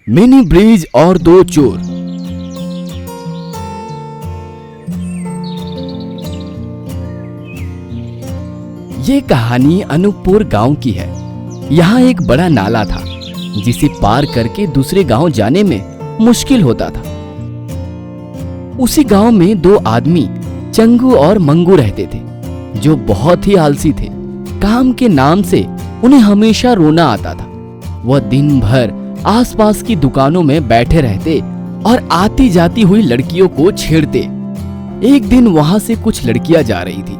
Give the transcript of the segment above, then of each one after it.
Mini bridge और दो चोर। ये कहानी अनूपपुर गांव की है। यहाँ एक बड़ा नाला था जिसे पार करके दूसरे गांव जाने में मुश्किल होता था। उसी गांव में दो आदमी चंगू और मंगू रहते थे, जो बहुत ही आलसी थे। काम के नाम से उन्हें हमेशा रोना आता था। वह दिन भर आसपास की दुकानों में बैठे रहते और आती जाती हुई लड़कियों को छेड़ते। एक दिन वहां से कुछ लड़कियां जा रही थी,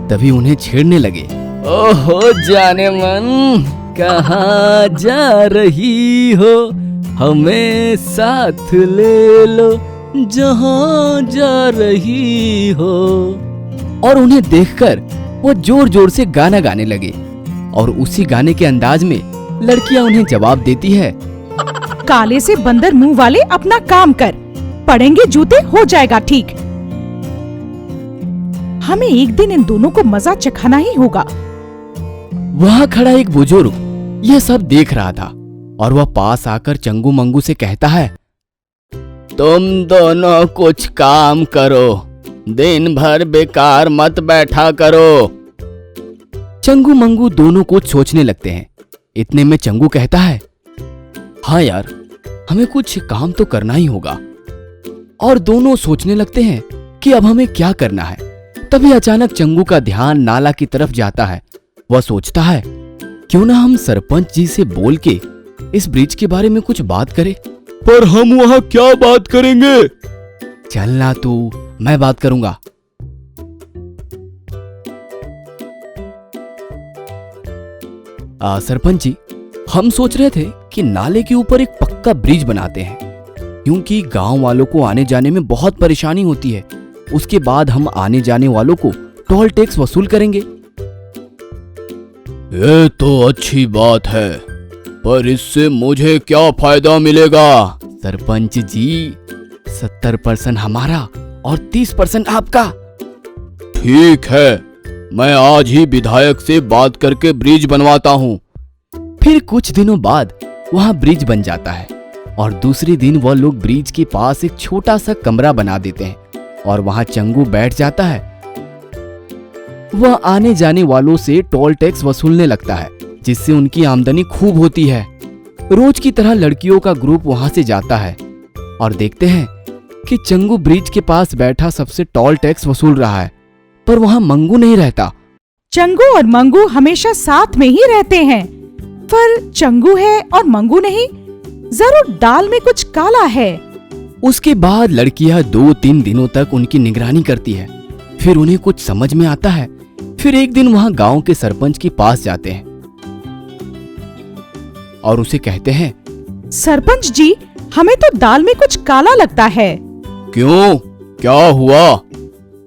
तभी उन्हें छेड़ने लगे। ओहो जाने मन, कहाँ जा रही हो, हमें साथ ले लो जहाँ जा रही हो। और उन्हें देखकर वो जोर जोर से गाना गाने लगे और उसी गाने के अंदाज में लड़कियां उन्हें जवाब देती है। काले से बंदर मुंह वाले, अपना काम कर, पड़ेंगे जूते, हो जाएगा ठीक। हमें एक दिन इन दोनों को मजा चखाना ही होगा। वहाँ खड़ा एक बुजुर्ग यह सब देख रहा था और वह पास आकर चंगू मंगू से कहता है, तुम दोनों कुछ काम करो, दिन भर बेकार मत बैठा करो। चंगू मंगू दोनों कुछ सोचने लगते हैं। इतने में चंगू कहता है, हाँ यार, हमें कुछ काम तो करना ही होगा। और दोनों सोचने लगते हैं कि अब हमें क्या करना है। तभी अचानक चंगू का ध्यान नाला की तरफ जाता है। वह सोचता है, क्यों ना हम सरपंच जी से बोल के इस ब्रिज के बारे में कुछ बात करें। पर हम वहां क्या बात करेंगे? चलना तू, मैं बात करूंगा। सरपंच जी, हम सोच रहे थे कि नाले के ऊपर एक पक्का ब्रिज बनाते हैं, क्योंकि गांव वालों को आने जाने में बहुत परेशानी होती है। उसके बाद हम आने जाने वालों को टोल टैक्स वसूल करेंगे। ये तो अच्छी बात है, पर इससे मुझे क्या फायदा मिलेगा? सरपंच जी, 70% हमारा और 30% आपका। ठीक है, मैं आज ही विधायक से बात करके ब्रिज बनवाता हूँ। फिर कुछ दिनों बाद वहाँ ब्रिज बन जाता है और दूसरे दिन वह लोग ब्रिज के पास एक छोटा सा कमरा बना देते हैं और वहाँ चंगू बैठ जाता है। वह आने जाने वालों से टोल टैक्स वसूलने लगता है, जिससे उनकी आमदनी खूब होती है। रोज की तरह लड़कियों का ग्रुप वहां से जाता है और देखते हैं कि चंगू ब्रिज के पास बैठा सबसे टोल टैक्स वसूल रहा है, पर वहां मंगू नहीं रहता। चंगू और मंगू हमेशा साथ में ही रहते हैं, पर चंगू है और मंगू नहीं। जरूर दाल में कुछ काला है। उसके बाद लड़कियां 2-3 दिनों तक उनकी निगरानी करती है। फिर उन्हें कुछ समझ में आता है। फिर एक दिन वहां गांव के सरपंच के पास जाते हैं और उसे कहते हैं, सरपंच जी, हमें तो दाल में कुछ काला लगता है। क्यों, क्या हुआ?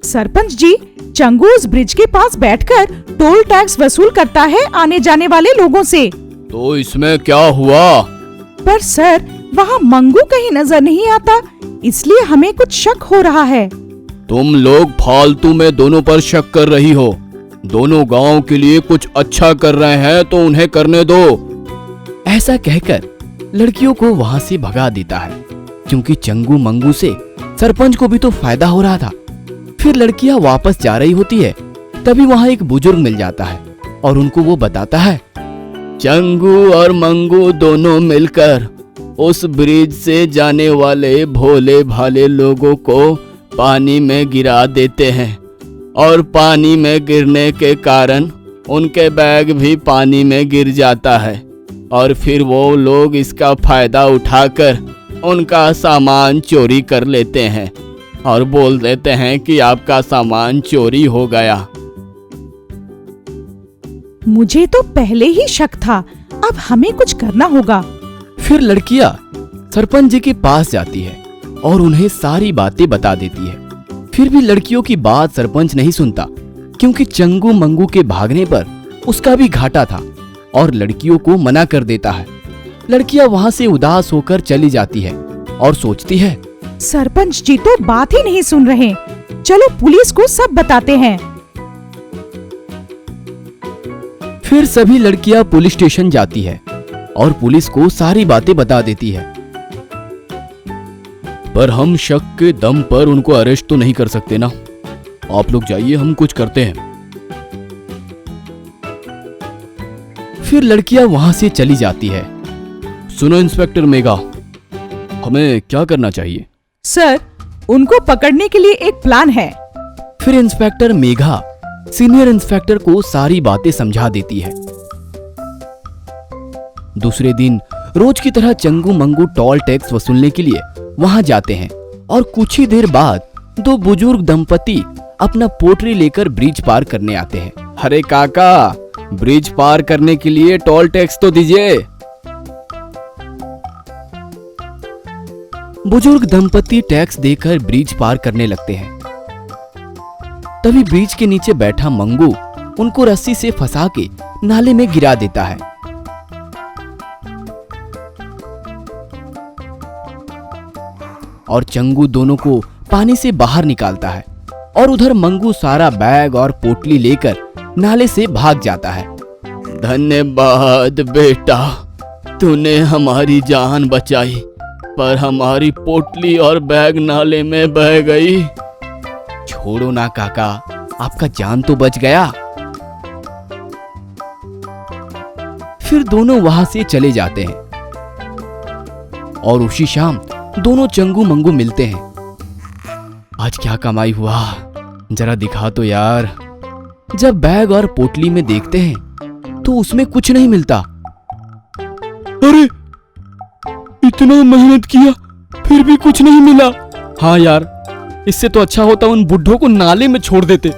सरपंच जी, चंगू उस ब्रिज के पास बैठकर टोल टैक्स वसूल करता है आने जाने वाले लोगों से। तो इसमें क्या हुआ? पर सर, वहाँ मंगू कहीं नजर नहीं आता, इसलिए हमें कुछ शक हो रहा है। तुम लोग फालतू में दोनों पर शक कर रही हो। दोनों गांव के लिए कुछ अच्छा कर रहे हैं तो उन्हें करने दो। ऐसा कहकर लड़कियों को वहां से भगा देता है, क्योंकि चंगू मंगू से सरपंच को भी तो फायदा हो रहा था। फिर लड़कियां वापस जा रही होती है, तभी वहां एक बुजुर्ग मिल जाता है और उनको वो बताता है, चंगू और मंगू दोनों मिलकर उस ब्रिज से जाने वाले भोले भाले लोगों को पानी में गिरा देते हैं और पानी में गिरने के कारण उनके बैग भी पानी में गिर जाता है और फिर वो लोग इसका फायदा उठाकर उनका सामान चोरी कर लेते हैं और बोल देते हैं कि आपका सामान चोरी हो गया। मुझे तो पहले ही शक था, अब हमें कुछ करना होगा। फिर लड़कियां सरपंच जी के पास जाती है और उन्हें सारी बातें बता देती है। फिर भी लड़कियों की बात सरपंच नहीं सुनता, क्योंकि चंगू मंगू के भागने पर उसका भी घाटा था और लड़कियों को मना कर देता है। लड़कियां वहां से उदास होकर चली जाती है और सोचती है, सरपंच जी तो बात ही नहीं सुन रहे, चलो पुलिस को सब बताते हैं। फिर सभी लड़कियां पुलिस स्टेशन जाती है और पुलिस को सारी बातें बता देती है। पर हम शक के दम पर उनको अरेस्ट तो नहीं कर सकते ना। आप लोग जाइए, हम कुछ करते हैं। फिर लड़कियां वहां से चली जाती है। सुनो इंस्पेक्टर मेघा, हमें क्या करना चाहिए? सर, उनको पकड़ने के लिए एक प्लान है। फिर इंस्पेक्टर मेघा सीनियर इंस्पेक्टर को सारी बातें समझा देती है। दूसरे दिन रोज की तरह चंगू मंगू टोल टैक्स वसूलने के लिए वहां जाते हैं और कुछ ही देर बाद दो बुजुर्ग दंपति अपना पोटरी लेकर ब्रिज पार करने आते हैं। अरे काका, ब्रिज पार करने के लिए टोल टैक्स तो दीजिए। बुजुर्ग दंपति टैक्स देकर ब्रिज पार करने लगते हैं। तभी ब्रिज के नीचे बैठा मंगू उनको रस्सी से फंसा के नाले में गिरा देता है। और चंगू दोनों को पानी से बाहर निकालता है और उधर मंगू सारा बैग और पोटली लेकर नाले से भाग जाता है। धन्यवाद बेटा, तूने हमारी जान बचाई, पर हमारी पोटली और बैग नाले में बह गई। छोड़ो ना काका, आपका जान तो बच गया। फिर दोनों वहां से चले जाते हैं और उसी शाम दोनों चंगू मंगू मिलते हैं। आज क्या कमाई हुआ, जरा दिखा तो यार। जब बैग और पोटली में देखते हैं तो उसमें कुछ नहीं मिलता। अरे, इतना मेहनत किया फिर भी कुछ नहीं मिला। हाँ यार, इससे तो अच्छा होता उन बुड्ढों को नाले में छोड़ देते।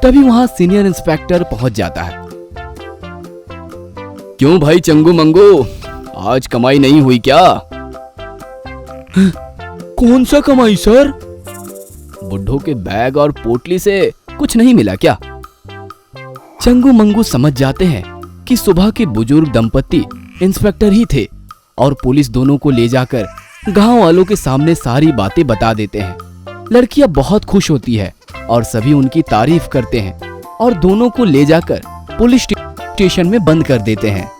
तभी वहां सीनियर इंस्पेक्टर पहुंच जाता है। क्यों भाई चंगू मंगू, आज कमाई नहीं हुई क्या? कौन सा कमाई सर? बुड्ढों के बैग और पोटली से कुछ नहीं मिला क्या? चंगू मंगू समझ जाते हैं कि सुबह के बुजुर्ग दंपति इंस्पेक्टर ही थे और पुलिस दोनों को ले जाकर गांव वालों के सामने सारी बातें बता देते हैं। लड़कियां बहुत खुश होती है और सभी उनकी तारीफ करते हैं और दोनों को ले जाकर पुलिस स्टेशन में बंद कर देते हैं।